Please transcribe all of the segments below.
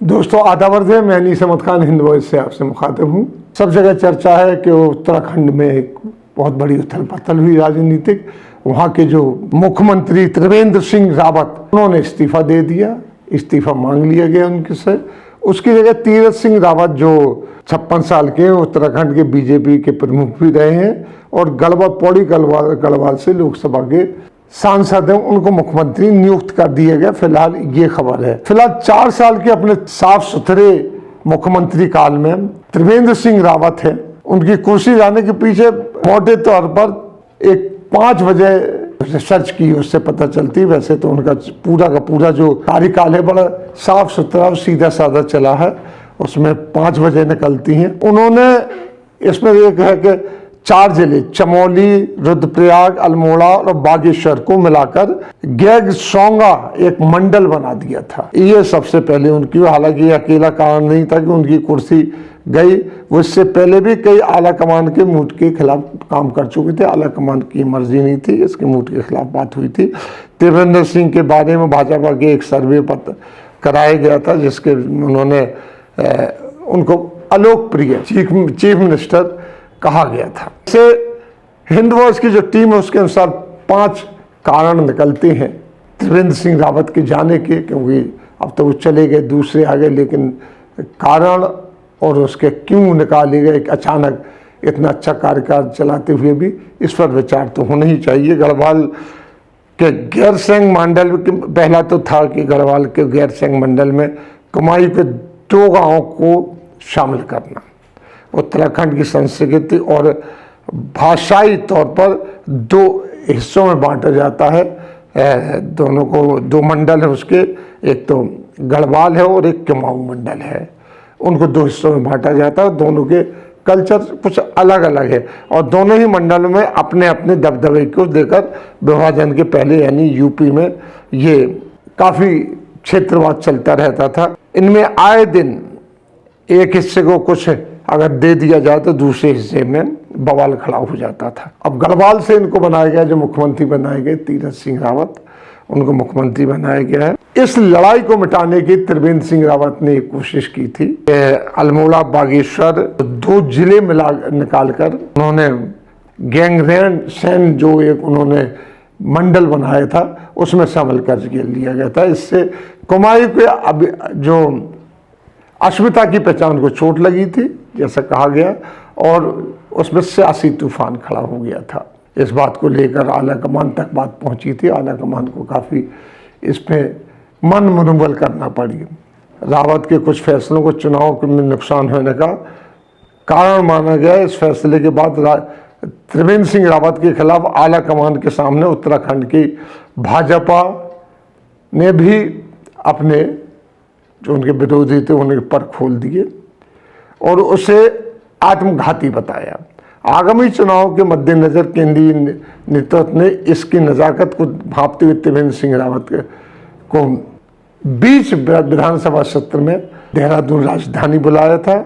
दोस्तों आदाब है, मैं अनीस अहमद खान हिंद वॉइस से आपसे मुखातिब हूँ। सब जगह चर्चा है कि उत्तराखंड में एक बहुत बड़ी उथल पुथल हुई राजनीतिक। वहाँ के जो मुख्यमंत्री त्रिवेंद्र सिंह रावत, उन्होंने इस्तीफा दे दिया, इस्तीफा मांग लिया गया उनके से। उसकी जगह तीरथ सिंह रावत जो 56 साल के हैं, उत्तराखंड के बीजेपी के प्रमुख भी रहे हैं और पौड़ी गढ़वाल से लोकसभा के सांसद हैं, उनको मुख्यमंत्री नियुक्त कर दिया गया। फिलहाल ये खबर है। फिलहाल 4 साल के अपने साफ सुथरे मुख्यमंत्री काल में त्रिवेंद्र सिंह रावत है, उनकी कुर्सी जाने के पीछे मोटे तौर पर एक 5 वजह रिसर्च की, उससे पता चलती। वैसे तो उनका पूरा का पूरा जो कार्यकाल है बड़ा साफ सुथरा और सीधा साधा चला है, उसमें 5 वजह निकलती हैं। उन्होंने इसमें एक है कि 4 जिले चमोली, रुद्रप्रयाग, अल्मोड़ा और बागेश्वर को मिलाकर गैंगसोंगा एक मंडल बना दिया था। ये सबसे पहले उनकी, हालांकि ये अकेला कारण नहीं था कि उनकी कुर्सी गई, वो इससे पहले भी कई आला कमान के मूड के खिलाफ काम कर चुके थे। आला कमान की मर्जी नहीं थी, इसके मूड के खिलाफ बात हुई थी। त्रिवेंद्र सिंह के बारे में भाजपा के एक सर्वे पत्र कराया गया था, जिसके उन्होंने उनको अलोकप्रिय चीफ मिनिस्टर कहा गया था। इसे हिंद वॉइस की जो टीम है उसके अनुसार 5 कारण निकलते हैं त्रिवेंद्र सिंह रावत के जाने के, क्योंकि अब तो वो चले गए, दूसरे आ गए, लेकिन कारण और उसके क्यों निकाले गए अचानक इतना अच्छा कार्यकाल चलाते हुए भी, इस पर विचार तो होना ही चाहिए। गढ़वाल के गैरसैंण मंडल, पहला तो था कि गढ़वाल के गैरसैंण मंडल में कुमाऊं के 2 गाँवों को शामिल करना, उत्तराखंड की संस्कृति और भाषाई तौर पर 2 हिस्सों में बांटा जाता है। दोनों को 2 मंडल है उसके, एक तो गढ़वाल है और एक कुमाऊं मंडल है। उनको 2 हिस्सों में बांटा जाता है। दोनों के कल्चर कुछ अलग अलग है और दोनों ही मंडल में अपने अपने दबदबे को देकर विभाजन के पहले यानी यूपी में ये काफ़ी क्षेत्रवाद चलता रहता था। इनमें आए दिन एक हिस्से को कुछ अगर दे दिया जाए तो दूसरे हिस्से में बवाल खड़ा हो जाता था। अब गढ़वाल से इनको बनाया गया, जो मुख्यमंत्री बनाए गए तीरथ सिंह रावत, उनको मुख्यमंत्री बनाया गया है। इस लड़ाई को मिटाने की त्रिवेंद्र सिंह रावत ने एक कोशिश की थी। अल्मोड़ा बागेश्वर 2 जिले निकालकर उन्होंने गैंगसैंण जो एक उन्होंने मंडल बनाया था उसमें शामिल कर लिया गया था। इससे कुमाऊं के जो अस्मिता की पहचान को चोट लगी थी, जैसा कहा गया, और उसमें सियासी तूफान खड़ा हो गया था। इस बात को लेकर आला कमान तक बात पहुंची थी। आला कमान को काफ़ी इस पर मन मनोबल करना पड़ी। रावत के कुछ फैसलों को चुनाव में नुकसान होने का कारण माना गया। इस फैसले के बाद त्रिवेंद्र सिंह रावत के खिलाफ आला कमान के सामने उत्तराखंड की भाजपा ने भी अपने जो उनके विरोधी थे उन्हें पर खोल दिए और उसे आत्मघाती बताया। आगामी चुनाव के मद्देनजर केंद्रीय नेतृत्व ने इसकी नज़ाकत को भांपते हुए त्रिवेंद्र सिंह रावत को बीच विधानसभा सत्र में देहरादून राजधानी बुलाया था,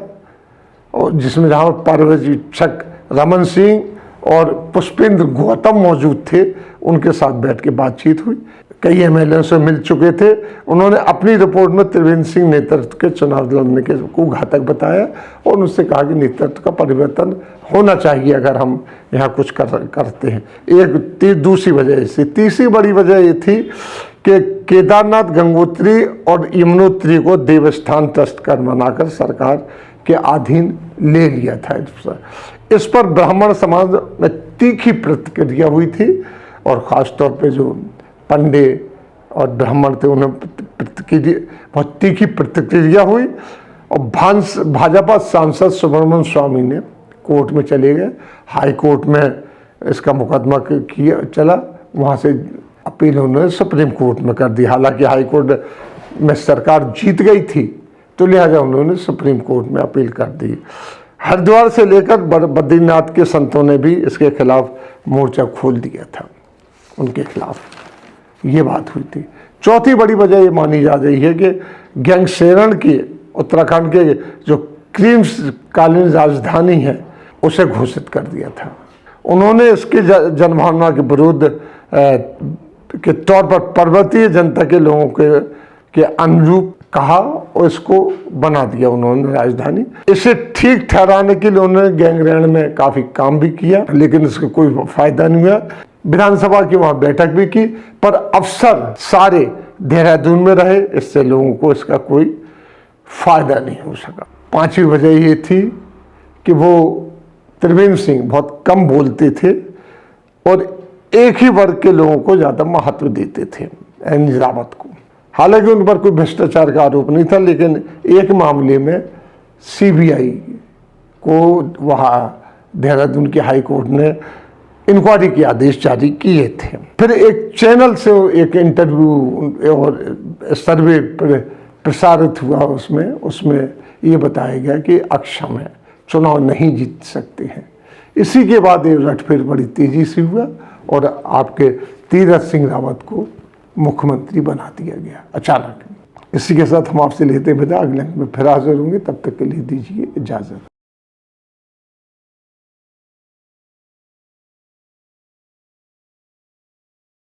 और जिसमें जहाँ पर्यवेक्षक रमन सिंह और पुष्पेंद्र गौतम मौजूद थे, उनके साथ बैठ के बातचीत हुई। कई एमएलए से मिल चुके थे। उन्होंने अपनी रिपोर्ट में त्रिवेंद्र सिंह नेतृत्व के चुनाव लड़ने के को घातक बताया और उनसे कहा कि नेतृत्व का परिवर्तन होना चाहिए अगर हम यहाँ कुछ करते हैं। एक दूसरी वजह थी। तीसरी बड़ी वजह ये थी कि केदारनाथ, गंगोत्री और यमुनोत्री को देवस्थान ट्रस्ट कर बनाकर सरकार के अधीन ले लिया था। इस पर ब्राह्मण समाज में तीखी प्रतिक्रिया हुई थी और ख़ासतौर पर जो पंडे और ब्राह्मण थे उन्हें बहुत तीखी प्रतिक्रिया हुई और भाजपा सांसद सुब्रमण्यम स्वामी ने कोर्ट में चले गए। हाई कोर्ट में इसका मुकदमा किया चला, वहाँ से अपील उन्होंने सुप्रीम कोर्ट में कर दी। हालांकि हाई कोर्ट में सरकार जीत गई थी, तो लिहाजा उन्होंने सुप्रीम कोर्ट में अपील कर दी। हरिद्वार से लेकर बद्रीनाथ के संतों ने भी इसके खिलाफ मोर्चा खोल दिया था, उनके खिलाफ ये बात हुई थी। चौथी बड़ी वजह ये मानी जा रही है कि गैंगसैंण की उत्तराखंड के जो क्रांतिकालीन राजधानी है उसे घोषित कर दिया था। उन्होंने इसके जनभावना के विरुद्ध के तौर पर पर्वतीय जनता के लोगों के अनुरूप कहा और इसको बना दिया उन्होंने राजधानी। इसे ठीक ठहराने के लिए उन्होंने गैंगरेन में काफी काम भी किया, लेकिन इसका कोई फायदा नहीं हुआ। विधानसभा की वहां बैठक भी की, पर अफसर सारे देहरादून में रहे, इससे लोगों को इसका कोई फायदा नहीं हो सका। पांचवी वजह ये थी कि वो त्रिवेंद्र सिंह बहुत कम बोलते थे और एक ही वर्ग के लोगों को ज्यादा महत्व देते थे, एन रावत को। हालांकि उन पर कोई भ्रष्टाचार का आरोप नहीं था, लेकिन एक मामले में सीबीआई को वहाँ देहरादून की हाई कोर्ट ने इंक्वायरी के आदेश जारी किए थे। फिर एक चैनल से एक इंटरव्यू और सर्वे प्रसारित हुआ, उसमें ये बताया गया कि अक्षम है, चुनाव नहीं जीत सकते हैं। इसी के बाद ये उलटफेर बड़ी तेजी से हुआ और आपके तीरथ सिंह रावत को मुख्यमंत्री बना दिया गया अचानक। इसी के साथ हम आपसे लेते हैं विदा, अगले में फिर हाजिर होंगे, तब तक के लिए दीजिए इजाजत।